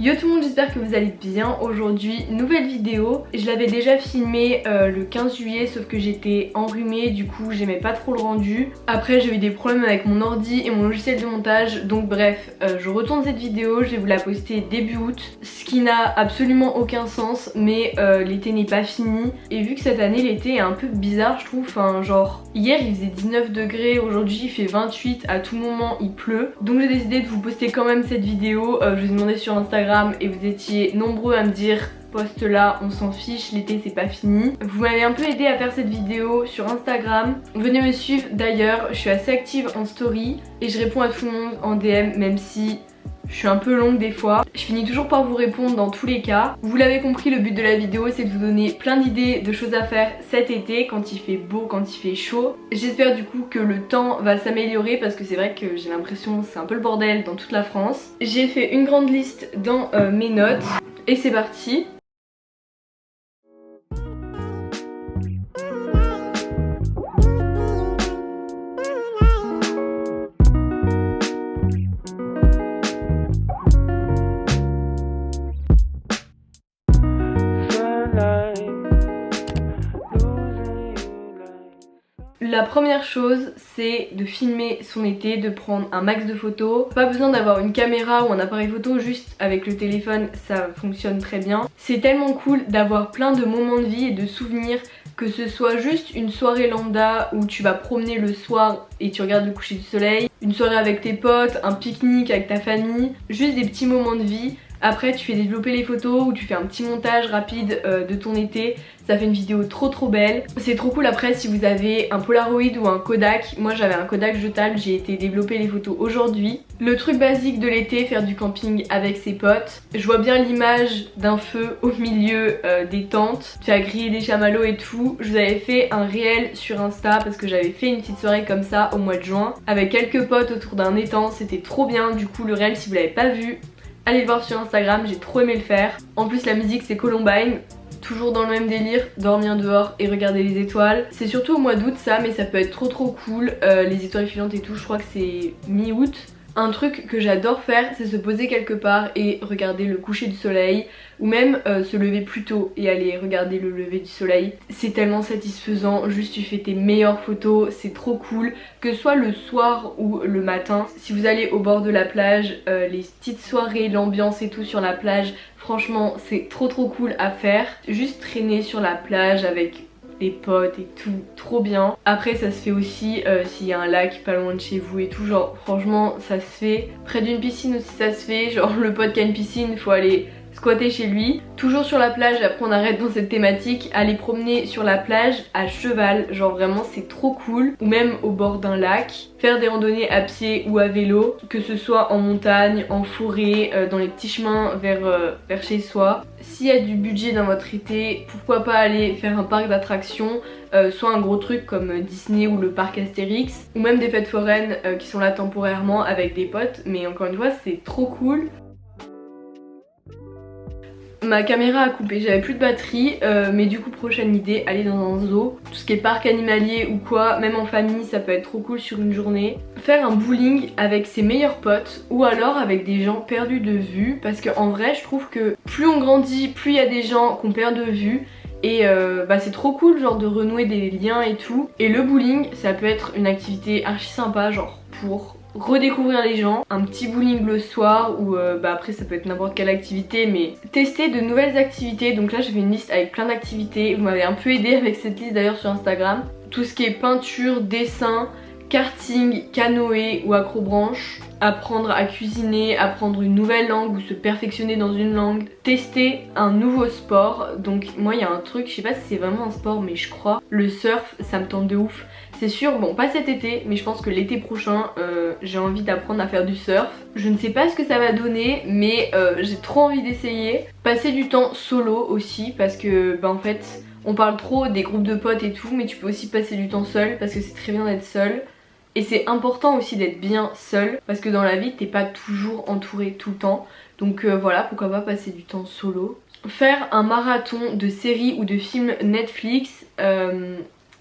Yo tout le monde, j'espère que vous allez bien. Aujourd'hui, nouvelle vidéo. Je l'avais déjà filmé le 15 juillet sauf que j'étais enrhumée, du coup j'aimais pas trop le rendu. Après j'ai eu des problèmes avec mon ordi et mon logiciel de montage, donc bref, je retourne cette vidéo, je vais vous la poster début août. Ce qui n'a absolument aucun sens, mais l'été n'est pas fini. Et vu que cette année l'été est un peu bizarre je trouve, enfin genre hier il faisait 19 degrés, aujourd'hui il fait 28, à tout moment il pleut. Donc j'ai décidé de vous poster quand même cette vidéo. Je vous ai demandé sur Instagram et vous étiez nombreux à me dire poste là, on s'en fiche, l'été c'est pas fini. Vous m'avez un peu aidé à faire cette vidéo sur Instagram. Venez me suivre d'ailleurs, je suis assez active en story et je réponds à tout le monde en DM même si je suis un peu longue des fois. Je finis toujours par vous répondre dans tous les cas. Vous l'avez compris, le but de la vidéo c'est de vous donner plein d'idées de choses à faire cet été quand il fait beau, quand il fait chaud. J'espère du coup que le temps va s'améliorer parce que c'est vrai que j'ai l'impression que c'est un peu le bordel dans toute la France. J'ai fait une grande liste dans mes notes et c'est parti. La première chose c'est de filmer son été, de prendre un max de photos. Pas besoin d'avoir une caméra ou un appareil photo, juste avec le téléphone ça fonctionne très bien. C'est tellement cool d'avoir plein de moments de vie et de souvenirs, que ce soit juste une soirée lambda où tu vas promener le soir et tu regardes le coucher du soleil, une soirée avec tes potes, un pique-nique avec ta famille, juste des petits moments de vie. Après tu fais développer les photos ou tu fais un petit montage rapide de ton été, ça fait une vidéo trop belle. C'est trop cool après si vous avez un Polaroid ou un Kodak. Moi j'avais un Kodak jetable, j'ai été développer les photos aujourd'hui. Le truc basique de l'été, faire du camping avec ses potes. Je vois bien l'image d'un feu au milieu des tentes, tu as grillé des chamallows et tout. Je vous avais fait un réel sur Insta parce que j'avais fait une petite soirée comme ça au mois de juin avec quelques potes autour d'un étang, c'était trop bien. Du coup le réel si vous l'avez pas vu, allez le voir sur Instagram, j'ai trop aimé le faire. En plus la musique c'est Columbine, toujours dans le même délire, dormir dehors et regarder les étoiles. C'est surtout au mois d'août ça, mais ça peut être trop cool. Les étoiles filantes et tout, je crois que c'est mi-août. Un truc que j'adore faire c'est se poser quelque part et regarder le coucher du soleil, ou même se lever plus tôt et aller regarder le lever du soleil. C'est tellement satisfaisant, juste tu fais tes meilleures photos, c'est trop cool, que ce soit le soir ou le matin. Si vous allez au bord de la plage, les petites soirées, l'ambiance et tout sur la plage, franchement c'est trop cool à faire. Juste traîner sur la plage avec les potes et tout, trop bien. Après ça se fait aussi s'il y a un lac pas loin de chez vous et tout, genre franchement ça se fait. Près d'une piscine aussi ça se fait, genre le pote qui a une piscine, faut aller squatter chez lui. Toujours sur la plage, après on arrête dans cette thématique, aller promener sur la plage à cheval, genre vraiment c'est trop cool. Ou même au bord d'un lac, faire des randonnées à pied ou à vélo, que ce soit en montagne, en forêt, dans les petits chemins vers chez soi. S'il y a du budget dans votre été, pourquoi pas aller faire un parc d'attractions, soit un gros truc comme Disney ou le parc Astérix, ou même des fêtes foraines qui sont là temporairement avec des potes, mais encore une fois c'est trop cool. Ma caméra a coupé, j'avais plus de batterie, mais du coup prochaine idée, aller dans un zoo. Tout ce qui est parc animalier ou quoi, même en famille ça peut être trop cool sur une journée. Faire un bowling avec ses meilleurs potes ou alors avec des gens perdus de vue, parce qu'en vrai je trouve que plus on grandit, plus il y a des gens qu'on perd de vue. Et c'est trop cool genre de renouer des liens et tout. Et le bowling ça peut être une activité archi sympa, genre pour redécouvrir les gens, un petit bowling le soir ou après ça peut être n'importe quelle activité, mais tester de nouvelles activités. Donc là j'ai fait une liste avec plein d'activités, vous m'avez un peu aidé avec cette liste d'ailleurs sur Instagram. Tout ce qui est peinture, dessin, karting, canoë ou acrobranche, apprendre à cuisiner, apprendre une nouvelle langue ou se perfectionner dans une langue, tester un nouveau sport. Donc moi il y a un truc, je sais pas si c'est vraiment un sport mais je crois, le surf ça me tente de ouf. C'est sûr, bon pas cet été mais je pense que l'été prochain j'ai envie d'apprendre à faire du surf. Je ne sais pas ce que ça va donner mais j'ai trop envie d'essayer. Passer du temps solo aussi parce que en fait on parle trop des groupes de potes et tout, mais tu peux aussi passer du temps seul parce que c'est très bien d'être seul. Et c'est important aussi d'être bien seul parce que dans la vie t'es pas toujours entouré tout le temps. Donc voilà, pourquoi pas passer du temps solo. Faire un marathon de séries ou de films Netflix,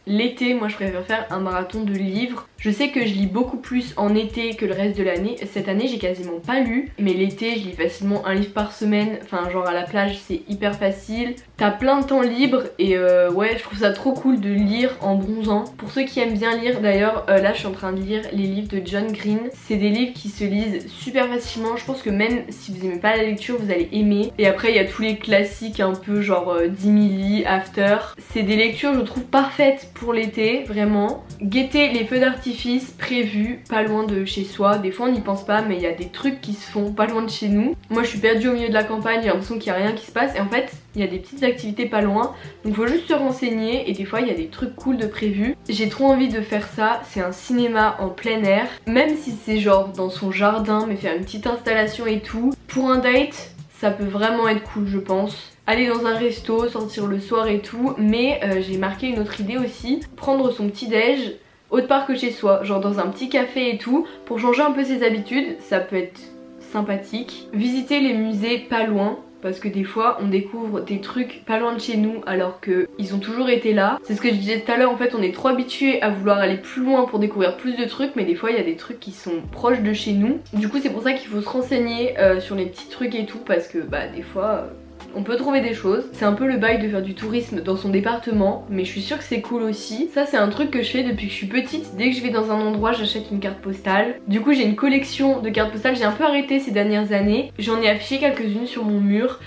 l'été, moi je préfère faire un marathon de livres. Je sais que je lis beaucoup plus en été que le reste de l'année. Cette année j'ai quasiment pas lu, mais l'été je lis facilement un livre par semaine. Enfin genre à la plage c'est hyper facile. T'as plein de temps libre et ouais je trouve ça trop cool de lire en bronzant. Pour ceux qui aiment bien lire d'ailleurs, là je suis en train de lire les livres de John Green. C'est des livres qui se lisent super facilement. Je pense que même si vous aimez pas la lecture vous allez aimer. Et après il y a tous les classiques un peu genre 10 milli, After. C'est des lectures je trouve parfaites pour l'été, vraiment. Guetter les feux d'artifice prévus pas loin de chez soi. Des fois on n'y pense pas mais il y a des trucs qui se font pas loin de chez nous. Moi je suis perdue au milieu de la campagne, j'ai l'impression qu'il n'y a rien qui se passe et en fait il y a des petites activités pas loin, donc faut juste se renseigner et des fois il y a des trucs cool de prévus. J'ai trop envie de faire ça, c'est un cinéma en plein air, même si c'est genre dans son jardin mais faire une petite installation et tout. Pour un date ça peut vraiment être cool je pense. Aller dans un resto, sortir le soir et tout, mais j'ai marqué une autre idée aussi, prendre son petit déj autre part que chez soi, genre dans un petit café et tout, pour changer un peu ses habitudes, ça peut être sympathique. Visiter les musées pas loin, parce que des fois on découvre des trucs pas loin de chez nous alors qu'ils ont toujours été là. C'est ce que je disais tout à l'heure, en fait on est trop habitués à vouloir aller plus loin pour découvrir plus de trucs, mais des fois il y a des trucs qui sont proches de chez nous. Du coup c'est pour ça qu'il faut se renseigner sur les petits trucs et tout, parce que bah des fois... on peut trouver des choses. C'est un peu le bail de faire du tourisme dans son département, mais je suis sûre que c'est cool aussi. Ça c'est un truc que je fais depuis que je suis petite. Dès que je vais dans un endroit j'achète une carte postale. Du coup j'ai une collection de cartes postales. J'ai un peu arrêté ces dernières années. J'en ai affiché quelques-unes sur mon mur.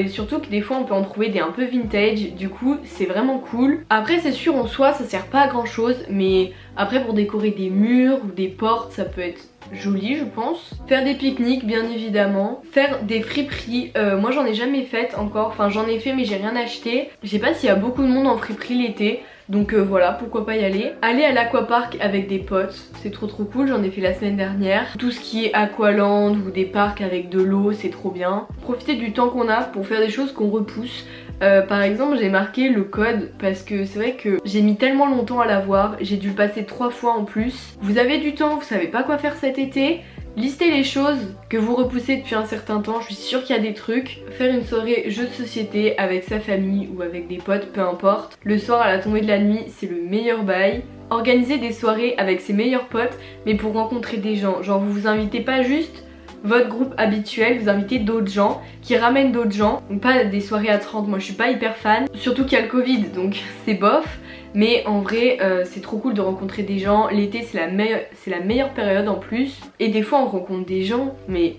Surtout que des fois on peut en trouver des un peu vintage. Du coup c'est vraiment cool. Après c'est sûr en soi ça sert pas à grand chose, mais après pour décorer des murs ou des portes ça peut être joli je pense. Faire des pique-niques bien évidemment. Faire des friperies, moi j'en ai jamais fait encore, enfin j'en ai fait mais j'ai rien acheté. Je sais pas s'il y a beaucoup de monde en friperie l'été, donc voilà pourquoi pas y aller. Aller à l'aquapark avec des potes, c'est trop cool, j'en ai fait la semaine dernière. Tout ce qui est aqualand ou des parcs avec de l'eau c'est trop bien. Profiter du temps qu'on a pour faire des choses qu'on repousse. Par exemple j'ai marqué le code parce que c'est vrai que j'ai mis tellement longtemps à l'avoir, j'ai dû le passer 3 fois en plus. Vous avez du temps, vous savez pas quoi faire cet été, listez les choses que vous repoussez depuis un certain temps, je suis sûre qu'il y a des trucs. Faire une soirée jeu de société avec sa famille ou avec des potes, peu importe. Le soir à la tombée de la nuit c'est le meilleur bail. Organiser des soirées avec ses meilleurs potes mais pour rencontrer des gens, genre vous vous invitez pas juste votre groupe habituel, vous invitez d'autres gens qui ramènent d'autres gens, donc pas des soirées à 30, moi je suis pas hyper fan, surtout qu'il y a le Covid donc c'est bof, mais en vrai c'est trop cool de rencontrer des gens. L'été c'est la meilleure période en plus, et des fois on rencontre des gens, mais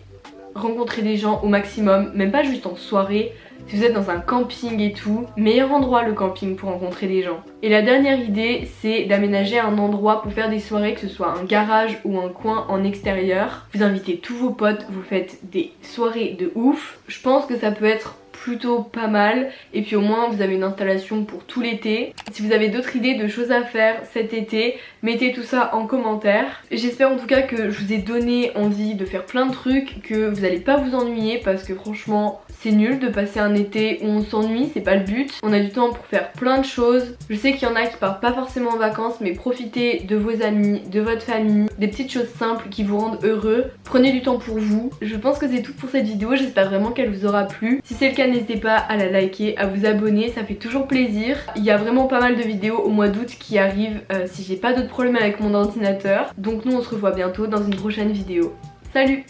rencontrer des gens au maximum, même pas juste en soirée. Si vous êtes dans un camping et tout, meilleur endroit le camping pour rencontrer des gens. Et la dernière idée c'est d'aménager un endroit pour faire des soirées, que ce soit un garage ou un coin en extérieur. Vous invitez tous vos potes, vous faites des soirées de ouf. Je pense que ça peut être plutôt pas mal, et puis au moins vous avez une installation pour tout l'été. Si vous avez d'autres idées de choses à faire cet été, mettez tout ça en commentaire. J'espère en tout cas que je vous ai donné envie de faire plein de trucs, que vous allez pas vous ennuyer, parce que franchement c'est nul de passer un été où on s'ennuie, c'est pas le but. On a du temps pour faire plein de choses. Je sais qu'il y en a qui partent pas forcément en vacances, mais profitez de vos amis, de votre famille, des petites choses simples qui vous rendent heureux. Prenez du temps pour vous. Je pense que c'est tout pour cette vidéo, j'espère vraiment qu'elle vous aura plu. Si c'est le cas, n'hésitez pas à la liker, à vous abonner, ça fait toujours plaisir. Il y a vraiment pas mal de vidéos au mois d'août qui arrivent si j'ai pas d'autres problèmes avec mon ordinateur. Donc nous on se revoit bientôt dans une prochaine vidéo. Salut!